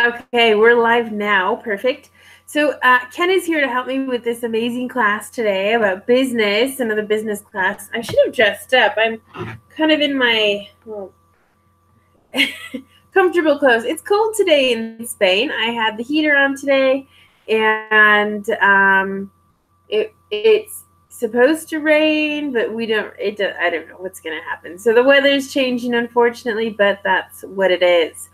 Okay, we're live now. Perfect. So Ken is here to help me with this amazing class today about business, another business class. I should have dressed up. I'm kind of in my comfortable clothes. It's cold today in Spain. I had the heater on today, and it's supposed to rain, but we don't. I don't know what's going to happen. So the weather's changing, unfortunately, but that's what it is.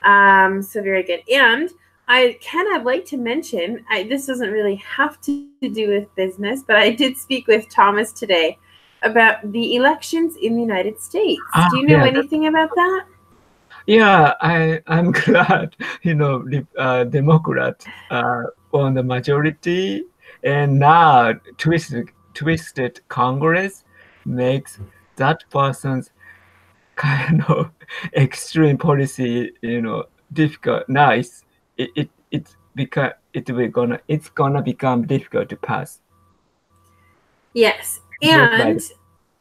So very good. And I'd like to mention, this doesn't really have to do with business, but I did speak with Thomas today about the elections in the United States. Do you know anything about that? Yeah, I'm glad, Democrat won the majority, and now twisted Congress makes that person's kind of extreme policy, difficult. Now it's gonna become difficult to pass. Yes, and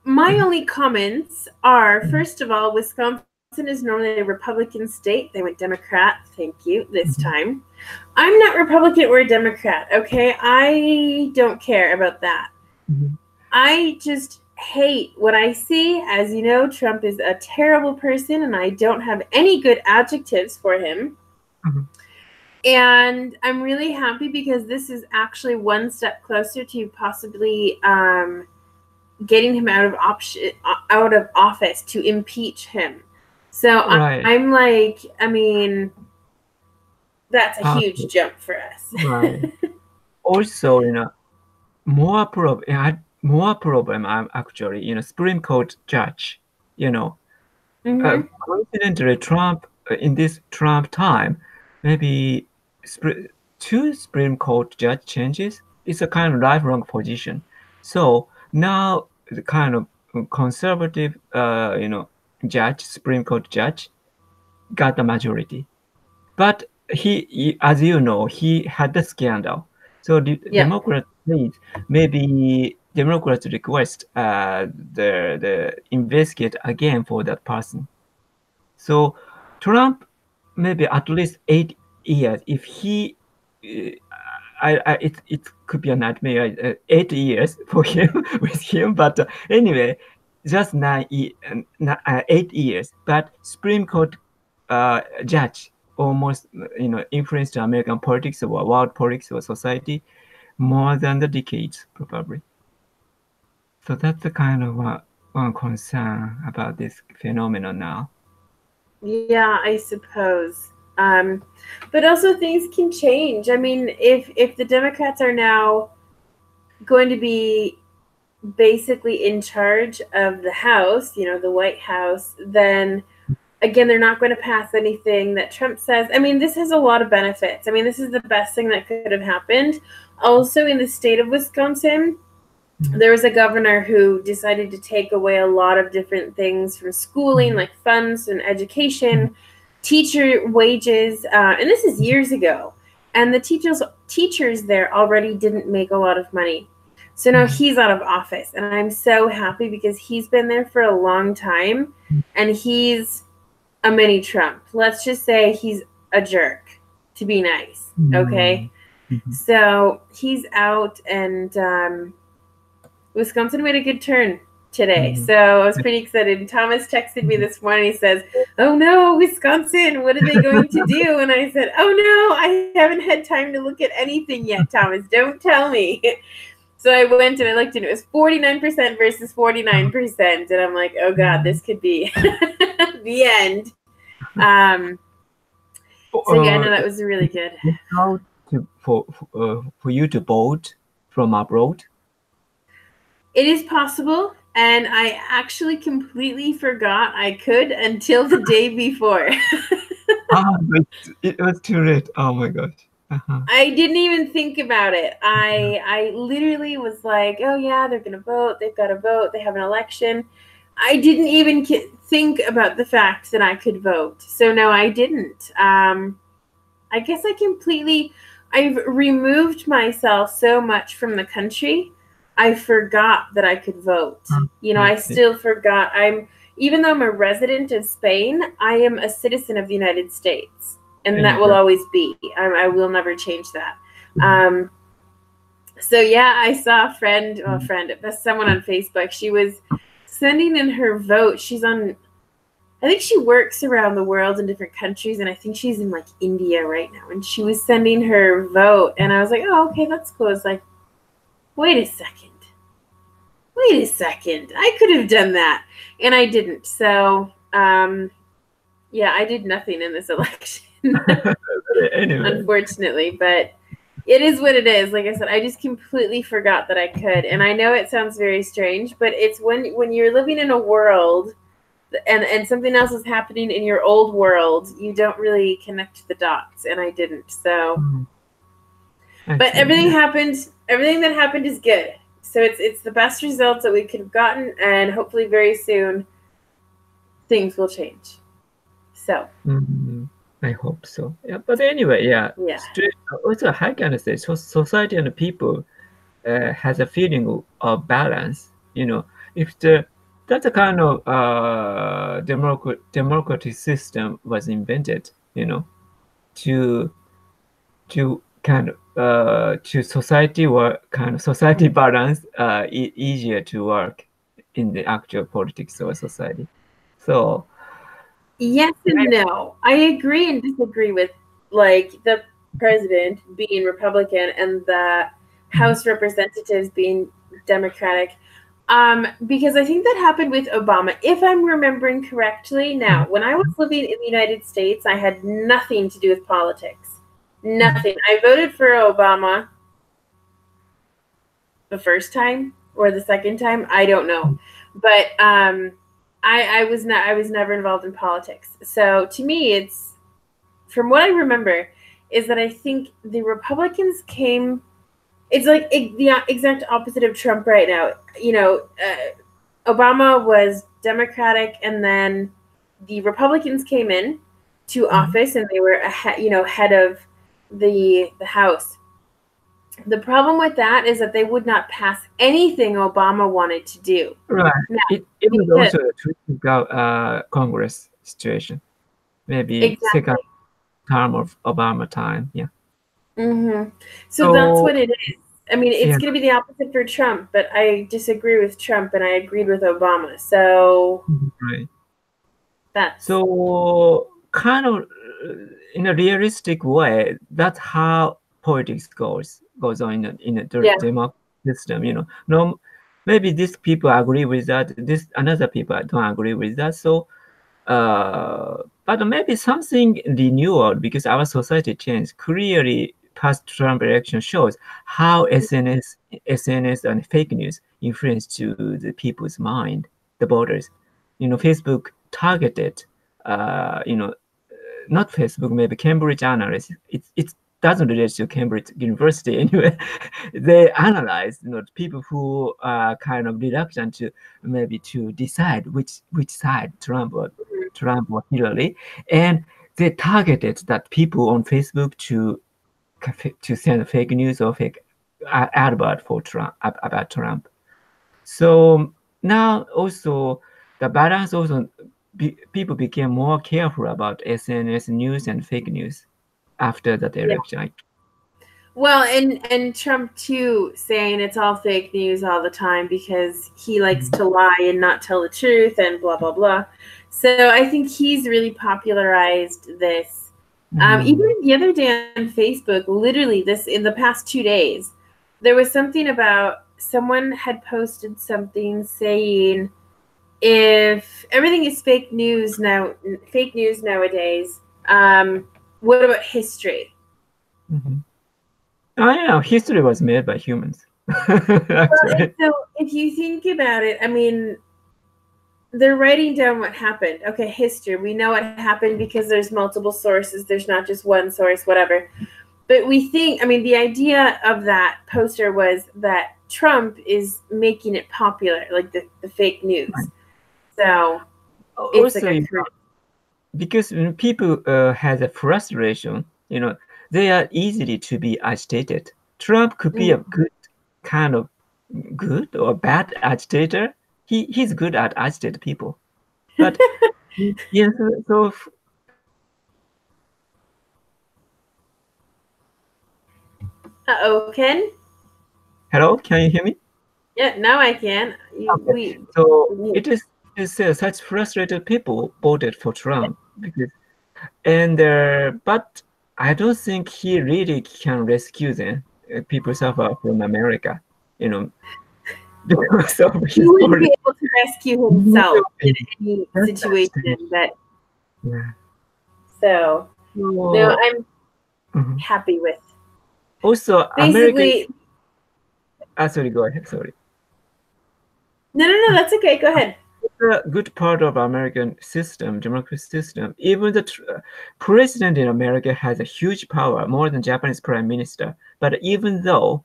my only comments are, first of all, Wisconsin is normally a Republican state. They went Democrat, thank you, this time. I'm not Republican or Democrat, okay? I don't care about that. I just hate what I see. As you know, Trump is a terrible person, and I don't have any good adjectives for him. And I'm really happy because this is actually one step closer to possibly getting him out of office, to impeach him. So I'm like, I mean, that's a huge jump for us. Right. Also, more problem. I'm actually, Supreme Court judge. Coincidentally, Trump in this Trump time, maybe two Supreme Court judge changes. It's a kind of lifelong position. So now the kind of conservative, Supreme Court judge, got the majority. But he, as you know, he had the scandal. So the Democrats maybe Democrats request the investigate again for that person. So Trump maybe at least 8 years. If he, it could be a nightmare. 8 years for him with him, but anyway, just 8 years. But Supreme Court judge almost influenced American politics or world politics or society more than the decades probably. So that's the kind of one concern about this phenomenon now. Yeah, I suppose. But also things can change. I mean, if the Democrats are now going to be basically in charge of the House, the White House, then again, they're not going to pass anything that Trump says. I mean, this has a lot of benefits. I mean, this is the best thing that could have happened. Also, in the state of Wisconsin, there was a governor who decided to take away a lot of different things from schooling, like funds and education, teacher wages, and this is years ago. And the teachers there already didn't make a lot of money. So now he's out of office, and I'm so happy because he's been there for a long time, and he's a mini Trump. Let's just say he's a jerk, to be nice, okay? So he's out, and Wisconsin made a good turn today. So I was pretty excited. And Thomas texted me this morning. He says, "Oh no, Wisconsin, what are they going to do?" And I said, "Oh no, I haven't had time to look at anything yet, Thomas. Don't tell me." So I went and I looked, and it was 49% versus 49%. And I'm like, oh God, this could be the end. So yeah, no, that was really good. How for you to vote from abroad? It is possible, and I actually completely forgot I could until the day before. It was too late. Oh my gosh. I didn't even think about it. I literally was like, oh yeah, they're gonna vote. They've got to vote. They have an election. I didn't even think about the fact that I could vote. So no, I didn't. I guess I've removed myself so much from the country. I forgot that I could vote. I still forgot. Even though I'm a resident of Spain, I am a citizen of the United States. and that will always be. I will never change that. So yeah, I saw a friend, someone on Facebook. She was sending in her vote. She's on, I think she works around the world in different countries, and I think she's in like India right now. And she was sending her vote, and I was like, oh, okay, that's cool. It's like, wait a second. I could have done that, and I didn't. So, yeah, I did nothing in this election, Anyway. unfortunately, but it is what it is. Like I said, I just completely forgot that I could. And I know it sounds very strange, but it's when you're living in a world and something else is happening in your old world, you don't really connect the dots, and I didn't. So, but everything that happened is good. So it's the best results that we could have gotten, and hopefully very soon things will change. So I hope so. Yeah, but anyway, yeah. Also, how can I say? So society and people has a feeling of balance. You know, if that's a kind of democratic system was invented. You know, to kind of to society work kind of society balance easier to work in the actual politics of society. So. Yes and no. I agree and disagree with like the president being Republican and the House representatives being Democratic. Because I think that happened with Obama, if I'm remembering correctly. Now, when I was living in the United States, I had nothing to do with politics. Nothing. I voted for Obama the first time or the second time. I don't know. But I was never involved in politics. So to me, it's, from what I remember, is that I think the Republicans came. It's like the exact opposite of Trump right now. You know, Obama was Democratic, and then the Republicans came in to office, and they were head of the House. The problem with that is that they would not pass anything Obama wanted to do. Right. Now, it was also a typical Congress situation. Maybe second term of Obama time. Yeah. So that's what it is. I mean, it's going to be the opposite for Trump, but I disagree with Trump, and I agreed with Obama. So that's so kind of in a realistic way. That's how politics goes on in a democratic system. You know, no, maybe these people agree with that. This another people don't agree with that. So, but maybe something renewal because our society changed. Clearly, past Trump election shows how SNS and fake news influence to the people's mind, the voters. You know, Facebook targeted. Not Facebook, maybe Cambridge analysts. It doesn't relate to Cambridge University anyway. They analyze, people who are kind of reluctant to maybe to decide which side, Trump or Hillary, and they targeted that people on Facebook to send fake news or fake advert for Trump about Trump. So now also the balance also. People became more careful about SNS news and fake news after that election. Well, and Trump too, saying it's all fake news all the time because he likes to lie and not tell the truth and blah blah blah. So I think he's really popularized this. Even the other day on Facebook, literally in the past 2 days, there was something about someone had posted something saying, if everything is fake news nowadays, what about history? Oh yeah, history was made by humans. So if you think about it, I mean, they're writing down what happened. Okay, history. We know what happened because there's multiple sources. There's not just one source, whatever. But we think, I mean, the idea of that poster was that Trump is making it popular, like the fake news. So it's also, because when people has a frustration, they are easily to be agitated. Trump could be a good kind of good or bad agitator. He's good at agitated people, but so Uh-oh, Ken? Hello, can you hear me? Yeah, now I can. Okay. So it is such frustrated people voted for Trump because but I don't think he really can rescue them. People suffer from America, you know, because of He his wouldn't policy. be able to rescue himself in any That's situation that, yeah. so no, So, I'm mhm. happy with. Also, American. Basically, Sorry, go ahead. Sorry. no, that's okay. Go ahead. A good part of American system, democracy system. Even the president in America has a huge power, more than Japanese prime minister. But even though,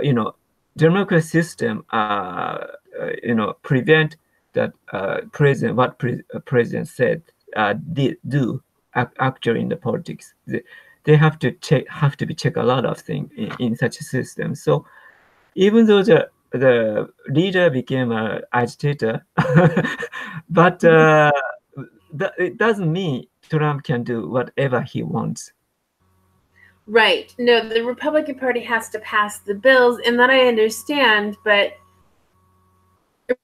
you know, democracy system, prevent that president president said do actually in the politics. They have to be check a lot of things in such a system. So even though the leader became an agitator, but it doesn't mean Trump can do whatever he wants. Right. No, the Republican Party has to pass the bills, and that I understand, but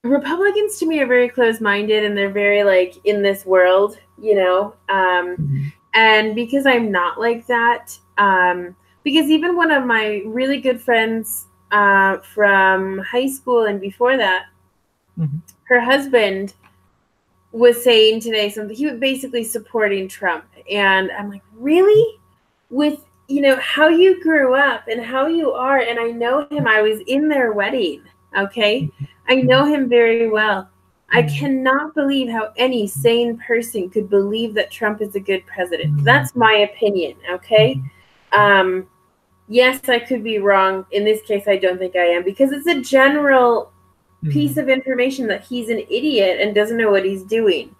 Republicans to me are very close-minded and they're very like in this world, you know. Mhm. And because I'm not like that, because even one of my really good friends from high school and before that, Mhm. her husband was saying today something. He was basically supporting Trump, and I'm like, really? With how you grew up and how you are, and I know him. I was in their wedding. Okay, I know him very well. I Mhm. cannot believe how any sane person could believe that Trump is a good president. Mhm. That's my opinion. Okay. Um, yes, I could be wrong. In this case, I don't think I am because it's a general piece Mhm. of information that he's an idiot and doesn't know what he's doing.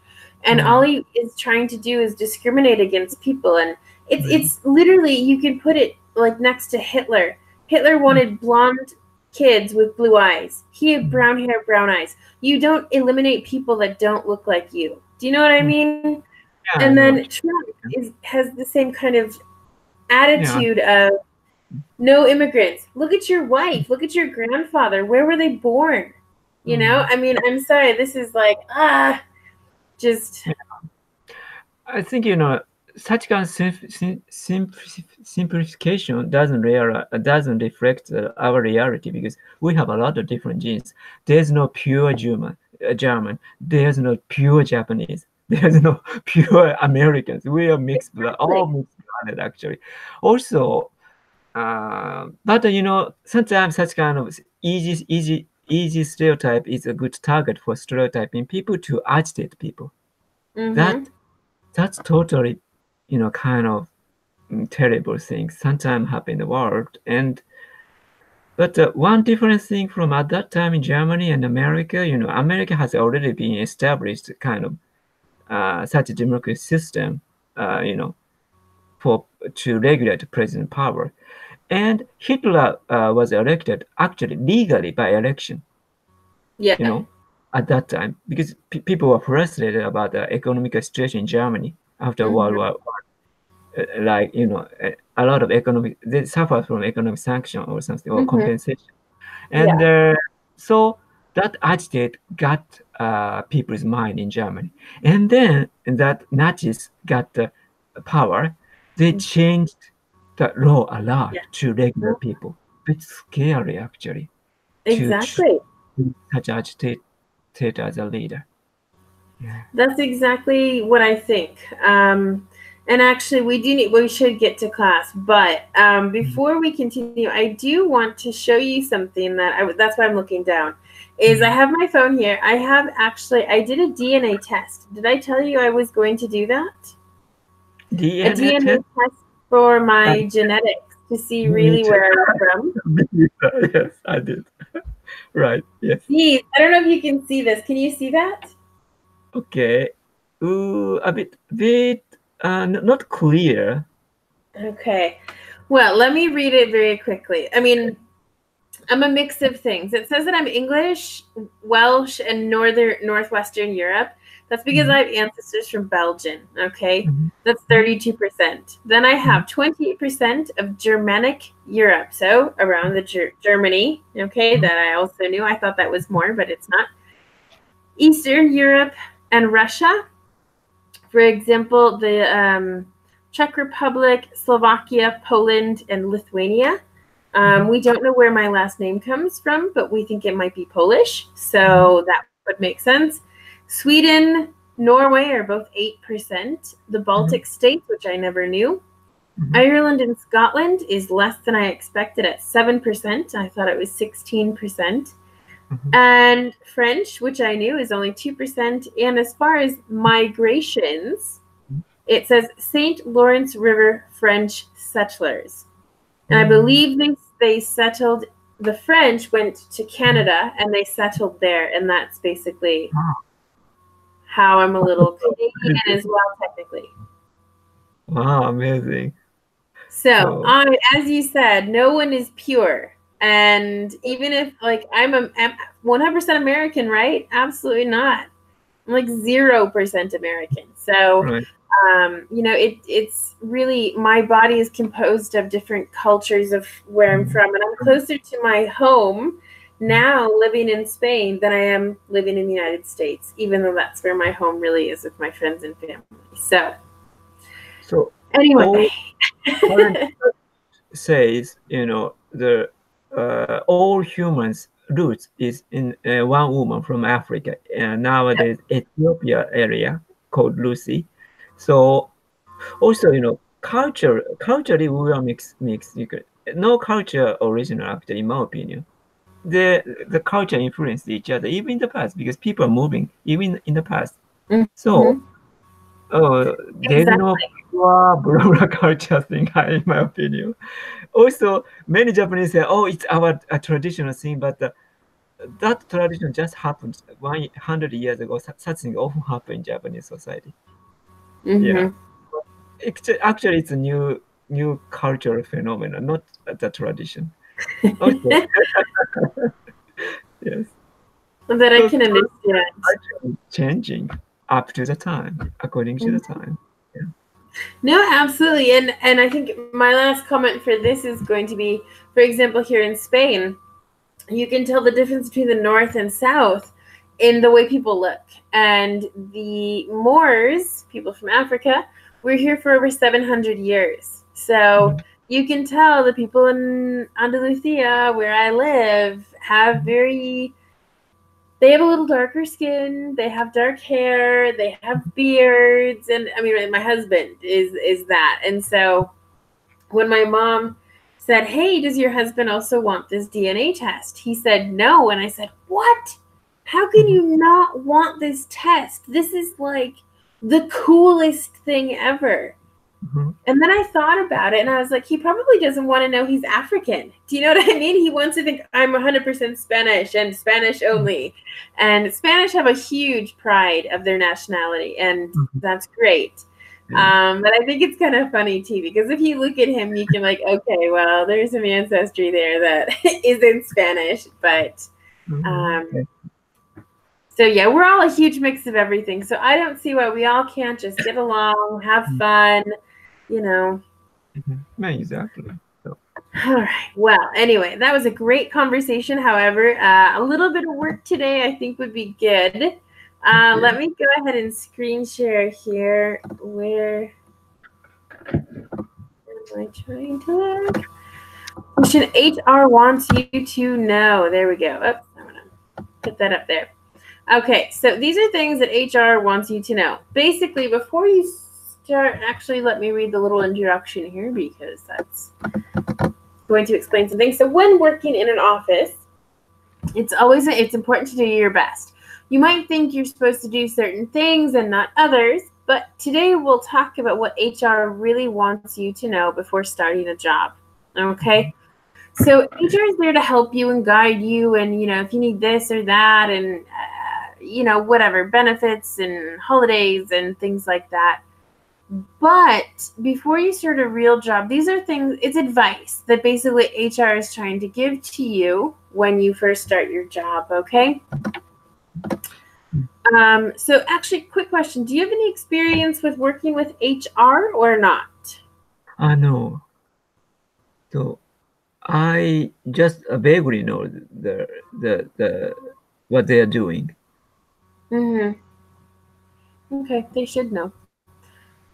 And all Mhm. he is trying to do is discriminate against people. And it's Right. it's literally, you can put it like next to Hitler. Hitler wanted blonde kids with blue eyes. He had Mhm. brown hair, brown eyes. You don't eliminate people that don't look like you. Do you know what I Mhm. mean? Yeah, I And know then what Trump you mean. has the same kind of Yeah. attitude of no immigrants. Look at your wife. Look at your grandfather. Where were they born? Mhm. I mean, I'm sorry. This is like, just. Yeah. I think such kind of simplification doesn't reflect our reality because we have a lot of different genes. There's no pure German. There's no pure Japanese. There's no pure Americans. We are mixed blood, all Exactly. mixed blooded actually. Also, but sometimes such kind of easy stereotype is a good target for stereotyping people to agitate people. Mm-hmm. That that's totally, kind of terrible thing sometimes happen in the world. And but one different thing from at that time in Germany and America, America has already been established kind of such a democratic system, you know, for to regulate president power. And Hitler was elected actually legally by election, Yeah. you know, at that time because people were frustrated about the economic situation in Germany after World Mm-hmm. War like a lot of economic they suffer from economic sanction or something or Mm-hmm. compensation and Yeah. so that agitate got people's mind in Germany, and then that Nazis got the power. They changed the law a lot Yeah. to regular people. It's scary actually to Exactly. such agitate as a leader. Yeah. That's exactly what I think. And actually, we should get to class, but before we continue, I do want to show you something that's why I'm looking down. Is I Mhm. have my phone here. I did a DNA test. Did I tell you I was going to do that? A DNA DNA test. test for I, my genetics to see me really too. where I'm from. Yes, I did. Right. Yes. Geez, I don't know if you can see this. Can you see that? Okay. A bit, not clear. Okay. Well, let me read it very quickly. I mean, I'm a mix of things. It says that I'm English, Welsh, and Northwestern Europe. That's because I have ancestors from Belgium, okay? That's 32%. Then I have 28% of Germanic Europe, so around the Germany, okay, that I also knew. I thought that was more, but it's not. Eastern Europe and Russia. For example, the Czech Republic, Slovakia, Poland, and Lithuania. We don't know where my last name comes from, but we think it might be Polish, so that would make sense. Sweden, Norway are both 8%. The Baltic states, which I never knew. Ireland and Scotland is less than I expected at 7%. I thought it was 16%. And French, which I knew, is only 2%. And as far as migrations, it says St. Lawrence River French settlers. And I believe they settled, the French went to Canada and they settled there. And that's basically how I'm a little Canadian as well, technically. Wow, amazing. So, as you said, no one is pure. And even if, like, I'm 100% American, right? Absolutely not. I'm like 0% American. So, you know, it's really, my body is composed of different cultures of where I'm from. And I'm closer to my home now living in Spain than I am living in the United States, even though that's where my home really is with my friends and family. So anyway. Says, you know, the all humans' roots is in one woman from Africa, and nowadays Ethiopia area called Lucy. So also, you know, culturally we are mixed. No culture original, actually, in my opinion. The culture influenced each other, even in the past, because people are moving, even in the past. So, there's no blah, blah culture thing, in my opinion. Also, many Japanese say, "Oh, it's our traditional thing," but that tradition just happened 100 years ago. Such thing often happen in Japanese society. Yeah, actually, it's a new cultural phenomenon, not the tradition. Okay. Yes. That I can understand. Actually changing up to the time, according to the time. Yeah. No, absolutely. And I think my last comment for this is going to be, for example, here in Spain, you can tell the difference between the north and south in the way people look. And the Moors, people from Africa, were here for over 700 years. So you can tell the people in Andalusia, where I live, they have a little darker skin, they have dark hair, they have beards, and I mean, my husband is that. And so when my mom said, "Hey, does your husband also want this DNA test?" He said no. And I said, "What? How can you not want this test? This is like the coolest thing ever." And then I thought about it and I was like, he probably doesn't want to know he's African. Do you know what I mean? He wants to think I'm 100% Spanish and Spanish only. And Spanish have a huge pride of their nationality, and that's great. But I think it's kind of funny too, because if you look at him, you can like, okay, well, there's some ancestry there that isn't Spanish, but so yeah, we're all a huge mix of everything. So I don't see why we all can't just get along, have fun, you know. Exactly. So. All right. Well, anyway, that was a great conversation. However, a little bit of work today I think would be good. Let me go ahead and screen share here. Where am I trying to look? Question HR wants you to know. There we go. Oops, I'm going to put that up there. Okay, so these are things that HR wants you to know. Basically, before you start, actually, let me read the little introduction here because that's going to explain some things. So when working in an office, it's important to do your best. You might think you're supposed to do certain things and not others, but today we'll talk about what HR really wants you to know before starting a job, okay? So HR is there to help you and guide you, and, you know, if you need this or that, and, you know, whatever, benefits and holidays and things like that. But before you start a real job, these are things, it's advice that basically HR is trying to give to you when you first start your job, okay? So actually, quick question. Do you have any experience with working with HR or not? No. So I just vaguely know the what they are doing. Mm-hmm. Okay, they should know.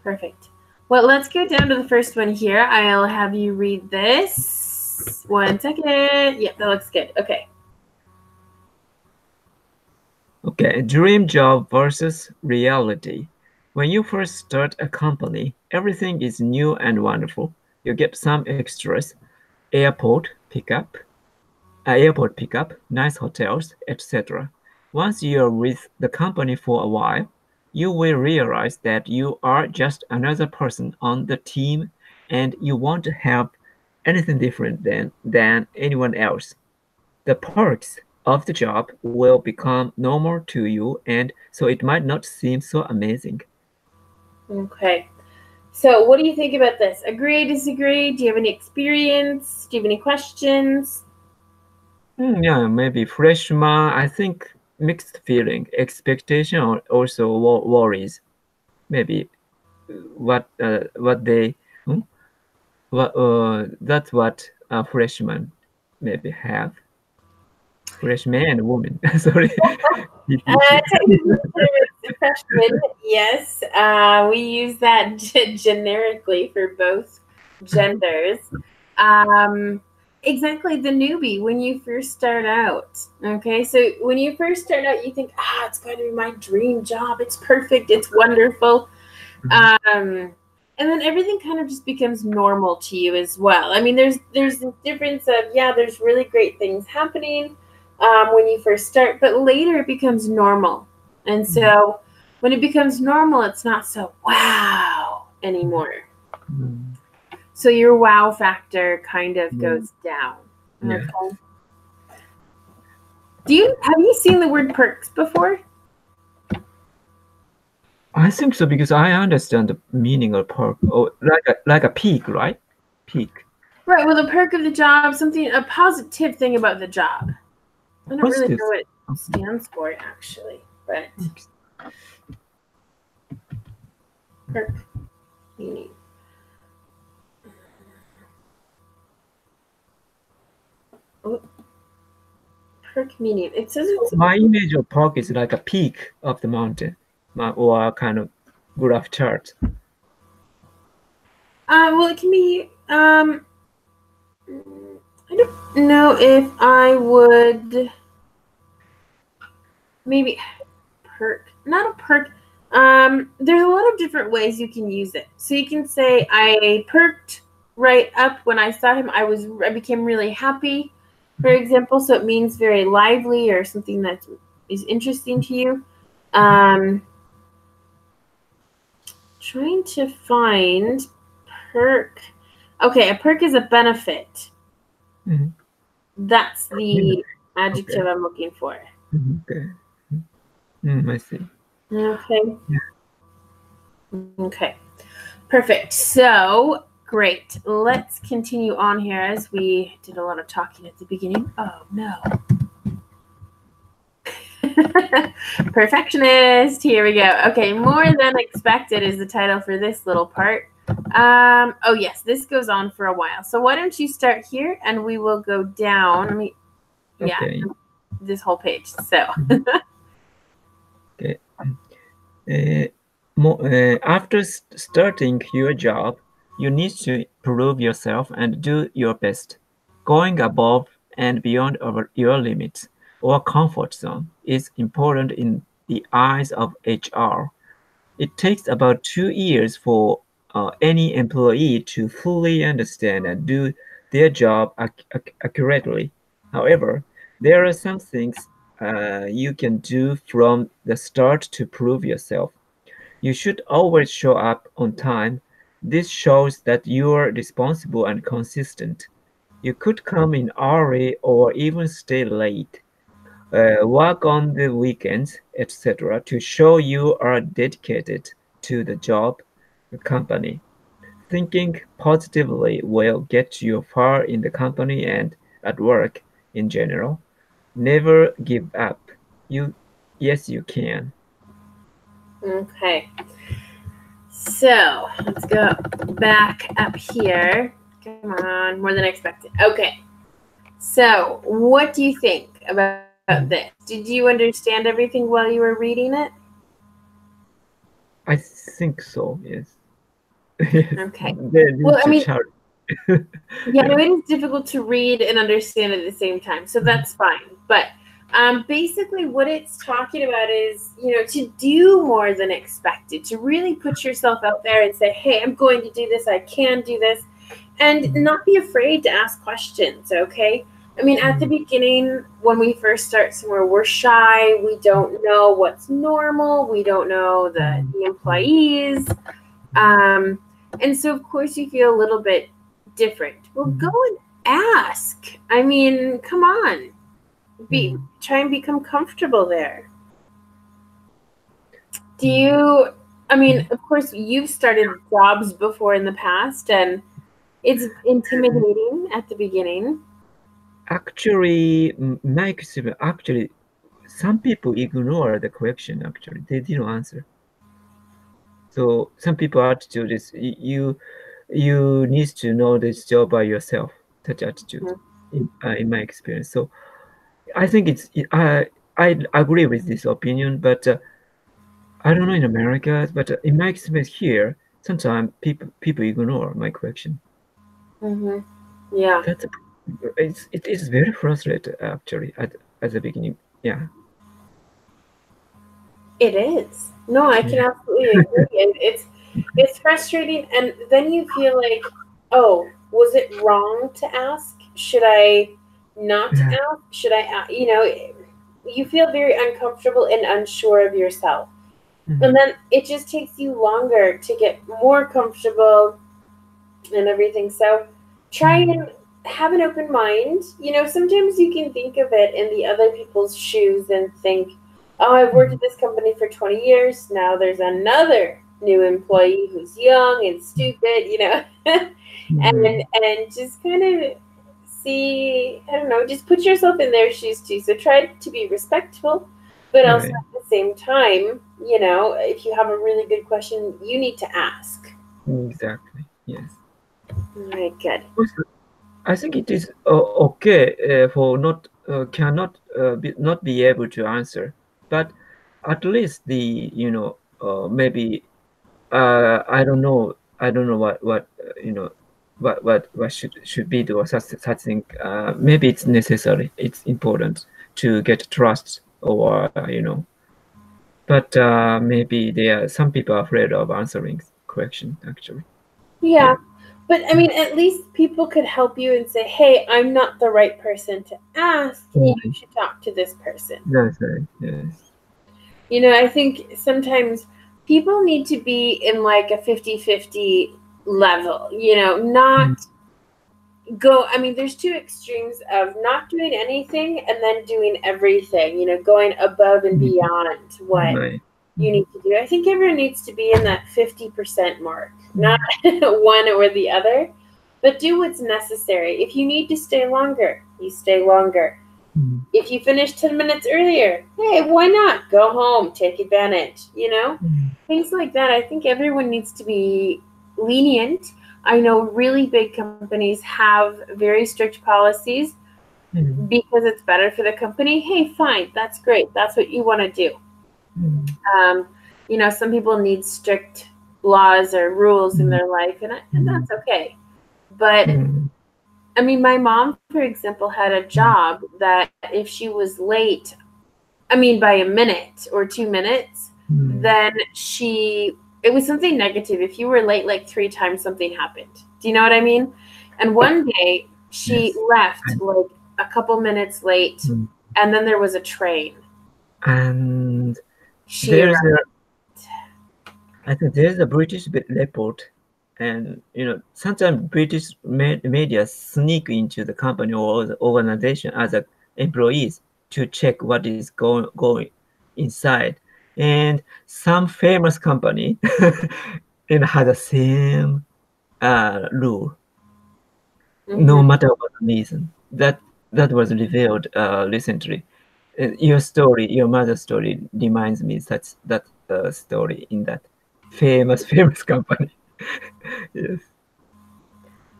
Perfect. Well, let's go down to the first one here. I'll have you read this. 1 second. Yep, that looks good. Okay. Okay, dream job versus reality. When you first start a company, everything is new and wonderful. You get some extras, airport pickup, nice hotels, etc. Once you're with the company for a while, you will realize that you are just another person on the team and you won't have anything different than anyone else. The perks of the job will become normal to you, and so it might not seem so amazing. Okay. So, what do you think about this? Agree, disagree? Do you have any experience? Do you have any questions? Yeah, maybe freshman. I think mixed feeling, expectation, or also worries. Maybe what they hmm? what that's what a freshman maybe have. Freshman and woman. Sorry. Technically, it's a freshman. Yes, we use that generically for both genders. Exactly, the newbie when you first start out. Okay, so when you first start out, you think, it's going to be my dream job. It's perfect. It's wonderful. Mhm. And then everything kind of just becomes normal to you as well. I mean, there's this difference of there's really great things happening when you first start, but later it becomes normal. And Mhm. so when it becomes normal, it's not so wow anymore. Mhm. So your wow factor kind of Yeah. goes down. Yeah. Okay. Have you seen the word perks before? I think so because I understand the meaning of perk. Oh, like a peak, right? Peak. Right. Well, the perk of the job, a positive thing about the job. I don't really Positive. know what it stands for actually, but perk meaning. Oh, perk meaning. It says it's My image of park is like a peak of the mountain, or a kind of graph chart. well it can be I don't know if I would maybe perk. Not a perk. There's a lot of different ways you can use it. So you can say I perked right up when I saw him. I became really happy, for example. So it means very lively or something that is interesting to you. Um, trying to find perk. Okay, a perk is a benefit. Mhm. That's Yeah. the Okay. adjective I'm looking for. Okay. I see. Okay. Yeah. Okay. Perfect. So great. Let's continue on here as we did a lot of talking at the beginning. Oh no. Perfectionist. Here we go. Okay, more than expected is the title for this little part. Oh yes, this goes on for a while. So why don't you start here and we will go down. Okay. This whole page. So Mhm. Okay. Uh, After starting your job, you need to prove yourself and do your best. Going above and beyond over your limits or comfort zone is important in the eyes of HR. It takes about 2 years for any employee to fully understand and do their job accurately. However, there are some things you can do from the start to prove yourself. You should always show up on time. This shows that you are responsible and consistent. You could come in early or even stay late, work on the weekends, etc., to show you are dedicated to the job, the company. Thinking positively will get you far in the company and at work in general. Never give up. You, yes, you can. Okay. So let's go back up here. Come on, more than expected. Okay. So what do you think about this? Did you understand everything while you were reading it? I think so. Yes. Yes. Okay. They Well, need I to mean, charge. yeah, Yeah. no, it is difficult to read and understand at the same time, so that's fine. But basically, what it's talking about is, to do more than expected, to really put yourself out there and say, hey, I'm going to do this, I can do this, and not be afraid to ask questions, okay? I mean, at the beginning, when we first start somewhere, we're shy, we don't know what's normal, we don't know the employees. And so, of course, you feel a little bit different. Well, go and ask. I mean, come on. Try and become comfortable there. Do you, I mean, of course, you've started jobs before in the past, and it's intimidating at the beginning. Actually, my experience, actually, some people ignore the question. Actually, they didn't answer. So some people attitude is you need to know this job by yourself. Such attitude, in my experience. So I think I agree with this opinion, but I don't know in America. But in my experience here, sometimes people ignore my question. Mm-hmm. Yeah, That's it is very frustrating actually at the beginning. Yeah, it is. No, I can yeah, absolutely agree. It's frustrating, and then you feel like, oh, was it wrong to ask? Should I not yeah. ask? Should I, you feel very uncomfortable and unsure of yourself. And Mm, then it just takes you longer to get more comfortable and everything. So try mm, and have an open mind. Sometimes you can think of it in the other people's shoes and think, oh, I've worked mm, at this company for 20 years. Now there's another new employee who's young and stupid. mm. And just kind of see, I don't know, just put yourself in their shoes too. So try to be respectful, but also Right. at the same time, if you have a really good question, you need to ask. Exactly. Yes. All right, good. Also, I think it is okay for not cannot not be able to answer, but at least maybe I don't know what what should be do or such thing. Maybe it's necessary. It's important to get trust or but maybe there are some people are afraid of answering question actually. Yeah. Yeah. But I mean, at least people could help you and say, hey, I'm not the right person to ask. You Mm. should talk to this person. That's right. Yes. I think sometimes people need to be in like a 50-50 level, not Mm. go. I mean, there's two extremes of not doing anything and then doing everything, going above and Mm. beyond what Right. you need to do. I think everyone needs to be in that 50% mark, not Mm. one or the other, but do what's necessary. If you need to stay longer, you stay longer. Mm. If you finish 10 minutes earlier, hey, why not? Go home, take advantage, Mm. Things like that. I think everyone needs to be lenient. I know really big companies have very strict policies Mm. because it's better for the company. Hey, fine, that's great. That's what you want to do. Mm. Um, some people need strict laws or rules in Mm. their life, and Mm. that's okay. But Mm. I mean, my mom, for example, had a job that if she was late, I mean, by a minute or 2 minutes, Mm. then it was something negative. If you were late like 3 times, something happened. Do you know what I mean? And one day she Yes. left like a couple minutes late, Mm. and then there was a train. And She there's a arrived. I think there's a British report, and sometimes British media sneak into the company or the organization as a employees to check what is going inside, and some famous company has the same rule, no Mm-hmm. matter what reason. That was revealed recently. Your story, your mother's story, reminds me story in that famous company. Yes,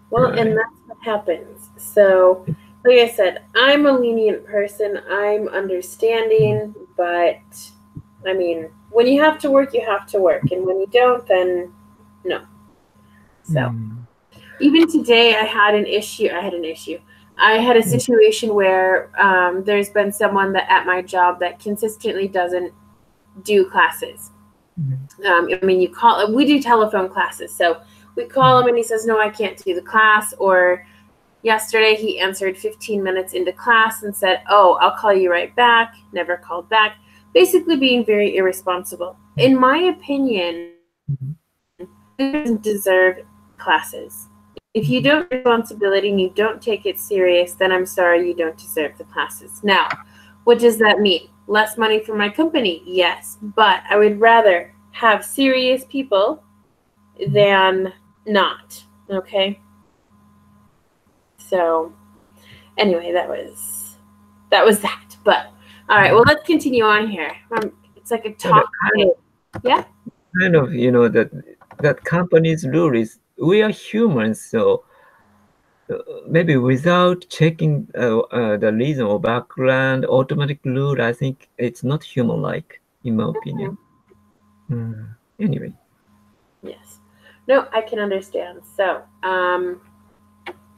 Well, and right. that's what happens. So, like I said, I'm a lenient person. I'm understanding, but I mean, when you have to work, you have to work, and when you don't, then no. So, Mm. even today, I had an issue. I had an issue. I had a situation where there's been someone that at my job that consistently doesn't do classes. I mean, we do telephone classes. So we call him and he says, no, I can't do the class. Or yesterday he answered 15 minutes into class and said, oh, I'll call you right back. Never called back. Basically being very irresponsible. In my opinion, doesn't deserve classes. If you don't take responsibility and you don't take it serious, then I'm sorry, you don't deserve the classes. Now, what does that mean? Less money for my company? Yes, but I would rather have serious people than not. Okay? So, anyway, that was that. But all right, well, let's continue on here. It's like a But talk thing. Yeah. kind of, that company's rule is we are humans, so maybe without checking the reason or background, automatic rule, I think it's not human-like, in my opinion. Anyway. Yes. No, I can understand. So,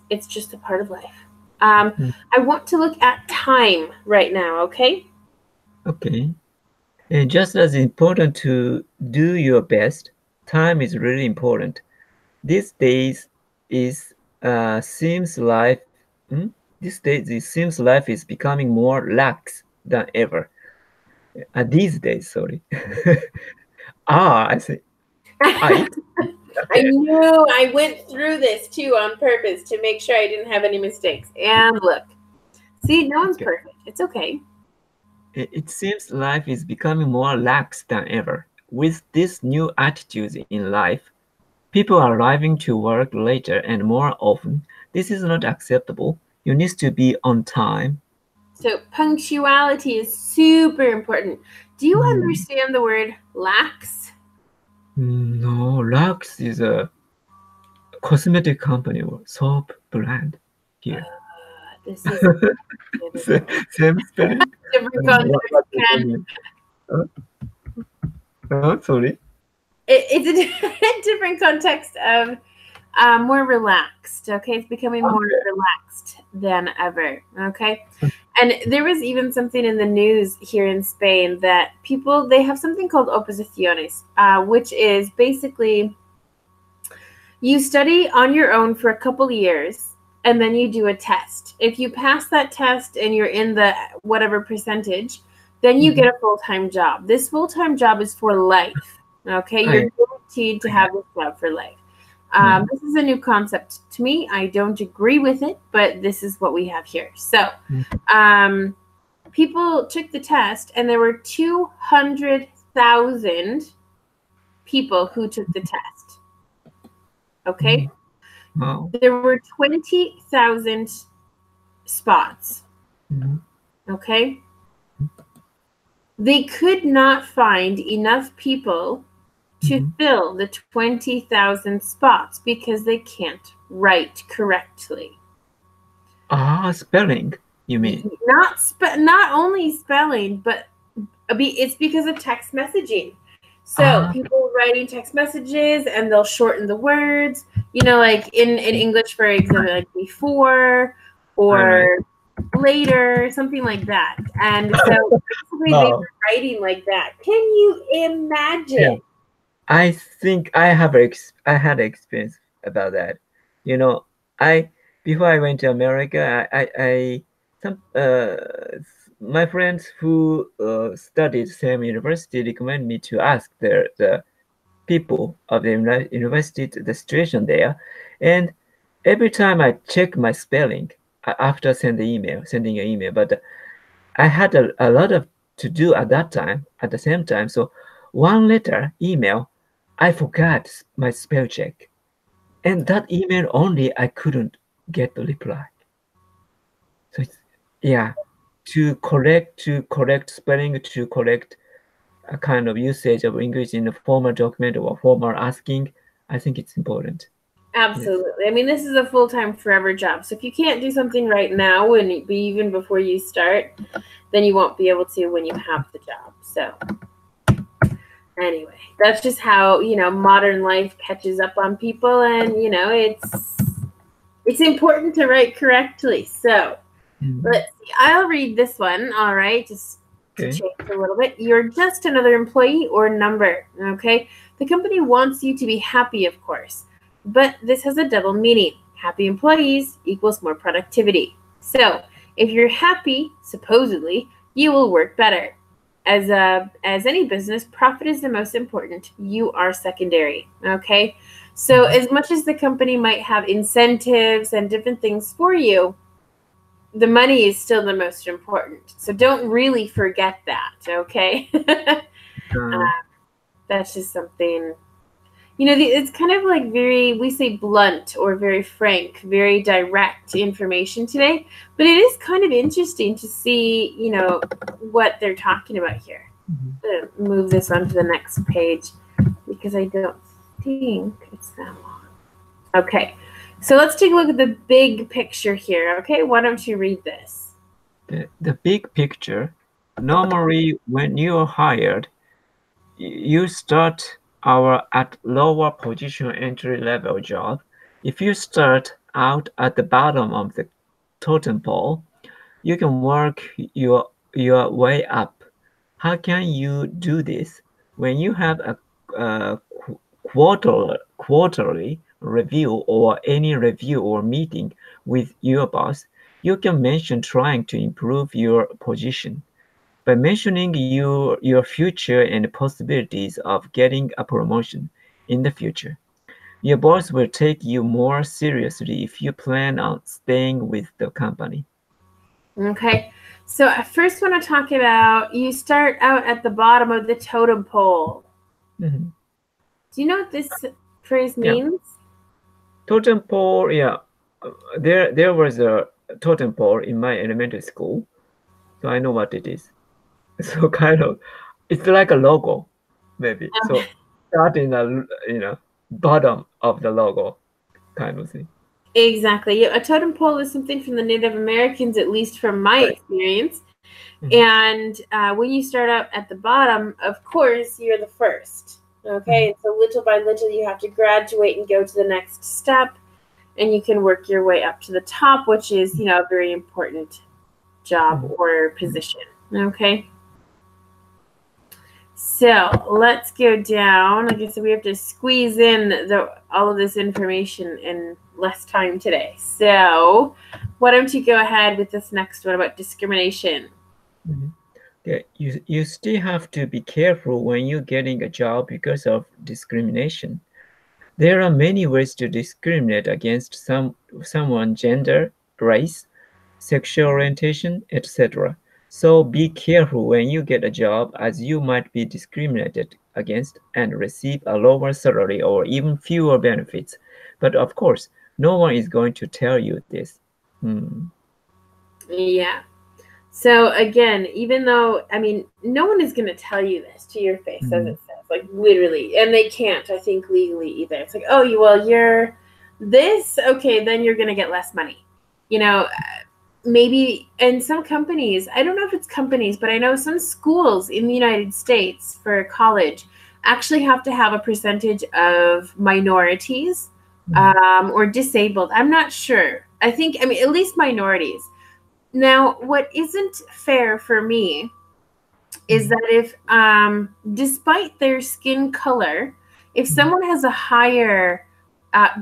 it's just a part of life. Mm. I want to look at time right now, okay? Okay. And just as important to do your best, time is really important. These days is seems life these days it seems life is becoming more lax than ever. These days, sorry. I see. I It. knew I went through this too on purpose to make sure I didn't have any mistakes. And look, see, no one's Okay. perfect. It's okay. It seems life is becoming more lax than ever. With these new attitudes in life, people are arriving to work later and more often. This is not acceptable. You need to be on time. So, punctuality is super important. Do you Mm, understand the word lax? no, Lux is a cosmetic company or soap brand here. This is Same spelling? different What context, does that Ken. mean? Uh, sorry. It's a different context of more relaxed. Okay, it's becoming more Okay. relaxed than ever. Okay, and there was even something in the news here in Spain that people they have something called oposiciones, which is basically you study on your own for a couple years and then you do a test. If you pass that test and you're in the whatever percentage, then you get Mhm. a full-time job. This full-time job is for life. Okay, you're I, guaranteed to have this job for life. no. This is a new concept to me. I don't agree with it, but this is what we have here. So, um, people took the test, and there were 200,000 people who took the test. Okay, Mm. Wow. there were 20,000 spots. Mhm. Okay, they could not find enough people to Mhm. fill the 20,000 spots because they can't write correctly. Spelling, you mean? Not only spelling, but it's because of text messaging. So Ah, people writing text messages and they'll shorten the words. You know, like in English, for example, like before right. or later, something like that. And so basically, they Wow. were writing like that. Can you Yeah. imagine? I think I had experience about that. You know, I before I went to America, I some my friends who studied same university recommend me to ask the people of the university the situation there, and every time I check my spelling after sending an email, but I had a lot of to do at that time, at the same time. So one letter email, I forgot my spell check. And that email only I couldn't get the reply. So it's, yeah, to correct spelling, to correct a kind of usage of English in a formal document or formal asking, I think it's important. Absolutely. Yes. I mean, this is a full-time forever job. So if you can't do something right now and even before you start, then you won't be able to when you have the job. So anyway, that's just how, modern life catches up on people, and, it's important to write correctly. So let's see. I'll read this one. All right. Just to change a little bit. You're just another employee or number. Okay. The company wants you to be happy, of course, but this has a double meaning. Happy employees equals more productivity. So if you're happy, supposedly, you will work better. As any business, profit is the most important. You are secondary. Okay. So as much as the company might have incentives and different things for you, the money is still the most important. So don't really forget that. Okay. That's just something, it's kind of like we say blunt or very frank, very direct information today, but it is kind of interesting to see, what they're talking about here. I'm going to move this on to the next page because I don't think it's that long. Okay. So let's take a look at the big picture here. Okay. Why don't you read this? The big picture. Normally, when you're hired, you start at lower position entry-level job. If you start out at the bottom of the totem pole, you can work your way up. How can you do this? When you have a quarterly review or any review or meeting with your boss, you can mention trying to improve your position. By mentioning your future and possibilities of getting a promotion in the future, your boss will take you more seriously if you plan on staying with the company. Okay. So I first want to talk about, you start out at the bottom of the totem pole. Mm-hmm. Do you know what this phrase means? Yeah. Totem pole, yeah. There was a totem pole in my elementary school, so I know what it is. So kind of, it's like a logo, maybe. So start in the bottom of the logo, kind of thing. Exactly. A totem pole is something from the Native Americans, at least from my experience. And when you start out at the bottom, of course, you're the first. Okay. And so little by little, you have to graduate and go to the next step, and you can work your way up to the top, which is, a very important job or position. Okay. So let's go down. Like I said, we have to squeeze in all of this information in less time today. So why don't you go ahead with this next one about discrimination? Yeah, you still have to be careful when you're getting a job because of discrimination. There are many ways to discriminate against someone gender, race, sexual orientation, etc. So be careful when you get a job, as you might be discriminated against and receive a lower salary or even fewer benefits. But of course, no one is going to tell you this. Yeah. So again, even though, no one is going to tell you this to your face, as it says, like literally, and they can't, I think, legally either. It's like, oh, you're this, okay, then you're going to get less money. Maybe in some companies, I don't know if it's companies, but I know some schools in the United States for college actually have to have a percentage of minorities or disabled. I'm not sure. I think, at least minorities. Now, what isn't fair for me is that if, despite their skin color, if someone has a higher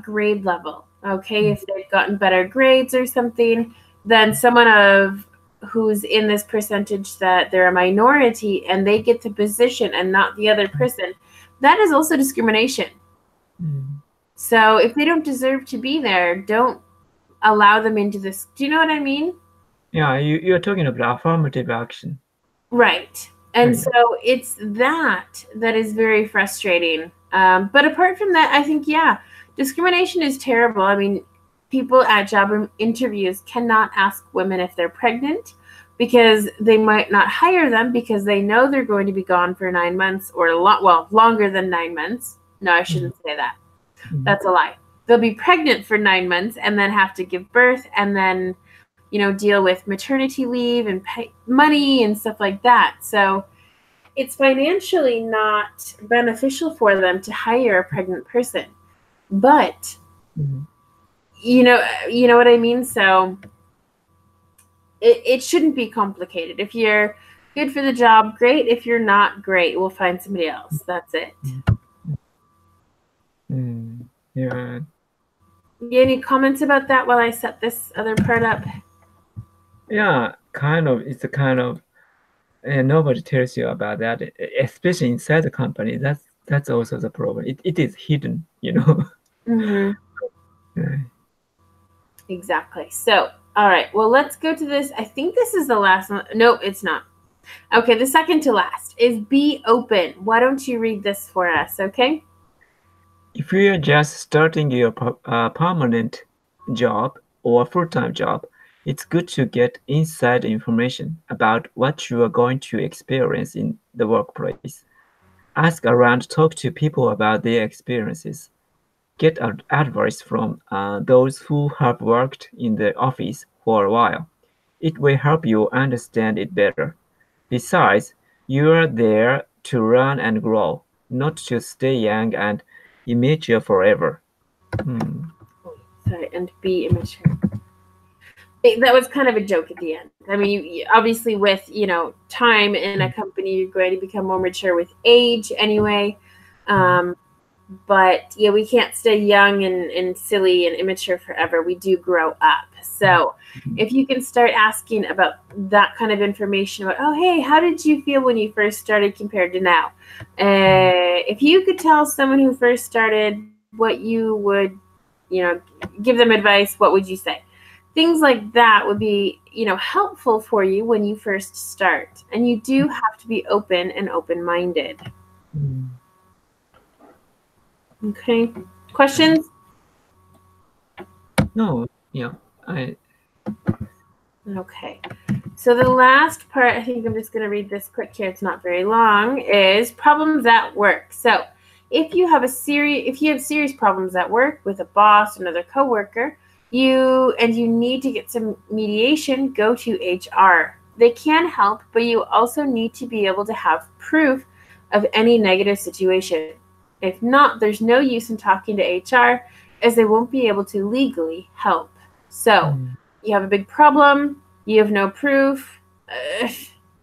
grade level, okay, if they've gotten better grades or something, then someone who's in this percentage that they're a minority and they get the position and not the other person, that is also discrimination. So if they don't deserve to be there, don't allow them into this. Do you know what I mean? Yeah, you're talking about affirmative action. Right. And so it's that is very frustrating. But apart from that, I think, discrimination is terrible. People at job interviews cannot ask women if they're pregnant, because they might not hire them because they know they're going to be gone for 9 months or longer than 9 months. No, I shouldn't say that. That's a lie. They'll be pregnant for 9 months and then have to give birth and then, deal with maternity leave and pay money and stuff like that. So it's financially not beneficial for them to hire a pregnant person. But, you know what I mean? So it shouldn't be complicated. If you're good for the job, great. If you're not, great. We'll find somebody else. That's it. Yeah. Any comments about that while I set this other part up? Yeah, kind of. It's a kind of, and nobody tells you about that, especially inside the company. That's also the problem. It is hidden, Mm-hmm. Yeah. Exactly. So, all right. Well, let's go to this. I think this is the last one. No, it's not. Okay, the second to last is be open. Why don't you read this for us, okay? If you're just starting your permanent job or full-time job, it's good to get inside information about what you are going to experience in the workplace. Ask around, talk to people about their experiences. Get advice from those who have worked in the office for a while. It will help you understand it better. Besides, you are there to learn and grow, not to stay young and immature forever. Sorry, and be immature. That was kind of a joke at the end. I mean, obviously with, time in a company, you're going to become more mature with age anyway. But yeah, we can't stay young and silly and immature forever. We do grow up. So if you can start asking about that kind of information about, oh, hey, how did you feel when you first started compared to now? If you could tell someone who first started what you would, give them advice, what would you say? Things like that would be, helpful for you when you first start. And you do have to be open and open-minded. Okay. Questions? No, yeah, Okay. So the last part, I think I'm just going to read this quick here. It's not very long. Is problems at work. So if you have serious problems at work with a boss, another coworker, you need to get some mediation, go to HR. They can help, but you also need to be able to have proof of any negative situation. If not, there's no use in talking to HR as they won't be able to legally help. So you have a big problem, you have no proof,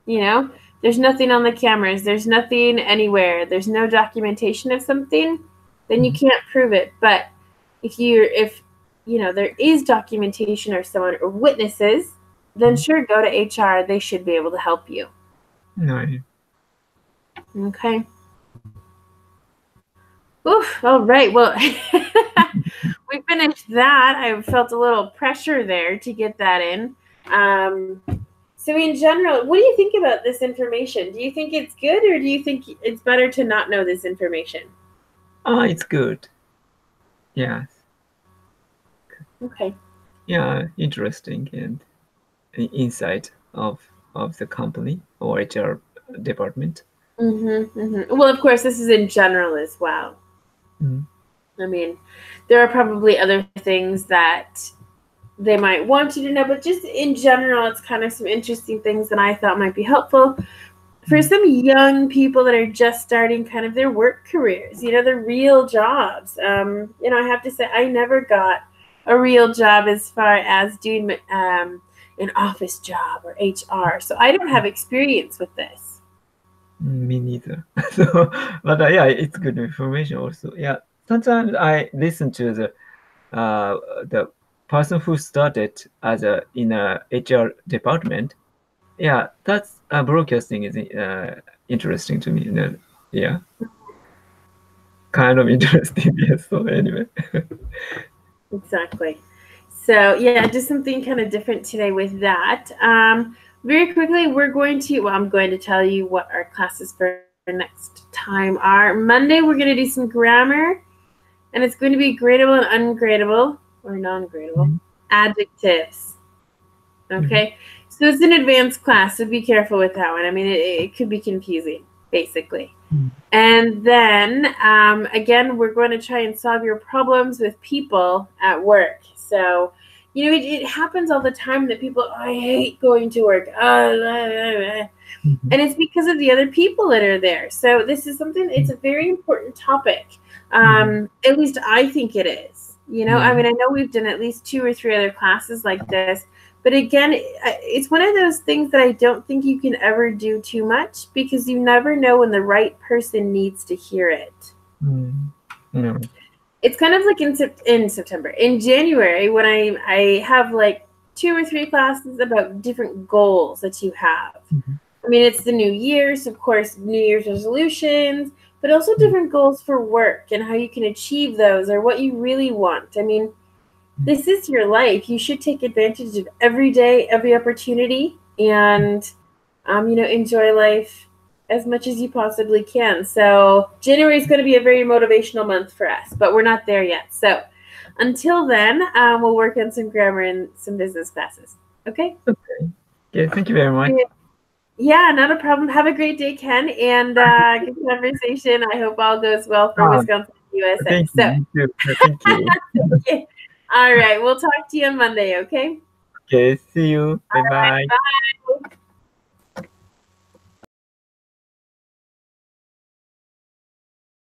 there's nothing on the cameras, there's nothing anywhere, there's no documentation of something, then you can't prove it. But if there is documentation or someone or witnesses, then sure, go to HR. They should be able to help you. No. Okay. Oof, all right. Well, we finished that. I felt a little pressure there to get that in. So in general, what do you think about this information? Do you think it's good, or do you think it's better to not know this information? It's good. Yes. Okay. Yeah, interesting and insight of the company or HR department. Well, of course, this is in general as well. Mm-hmm. I mean, there are probably other things that they might want you to know, but just in general, it's kind of some interesting things that I thought might be helpful for some young people that are just starting kind of their work careers, their real jobs. I have to say, I never got a real job as far as doing an office job or HR. So I don't have experience with this. Me neither. So, but yeah, it's good information also. Yeah, sometimes I listen to the person who started in a HR department. Yeah, that's broadcasting is interesting to me. Yeah, kind of interesting. Yes. So anyway. Exactly. So yeah, just something kind of different today with that. Very quickly, I'm going to tell you what our classes for next time are. Monday, we're going to do some grammar, and it's going to be gradable and ungradable or non-gradable adjectives. Okay. So it's an advanced class, so be careful with that one. I mean, it could be confusing, basically. And then, again, we're going to try and solve your problems with people at work. So, you know, it happens all the time that people, oh, I hate going to work. And it's because of the other people that are there. So this is something, it's a very important topic. At least I think it is. You know, I mean, I know we've done at least 2 or 3 other classes like this. But again, it's one of those things that I don't think you can ever do too much because you never know when the right person needs to hear it. It's kind of like in September. In January, when I have like 2 or 3 classes about different goals that you have. I mean, it's the new year, so of course, New Year's resolutions, but also different goals for work and how you can achieve those or what you really want. I mean, this is your life. You should take advantage of every day, every opportunity, and you know, enjoy life as much as you possibly can. So January is going to be a very motivational month for us, but we're not there yet. So until then, we'll work on some grammar and some business classes. Okay? Okay. Yeah, thank you very much. Yeah, not a problem. Have a great day, Ken, and good conversation. I hope all goes well for Wisconsin, USA. Thank you. Thank you. Okay. All right. We'll talk to you on Monday, okay? Okay, see you. Bye-bye. Bye.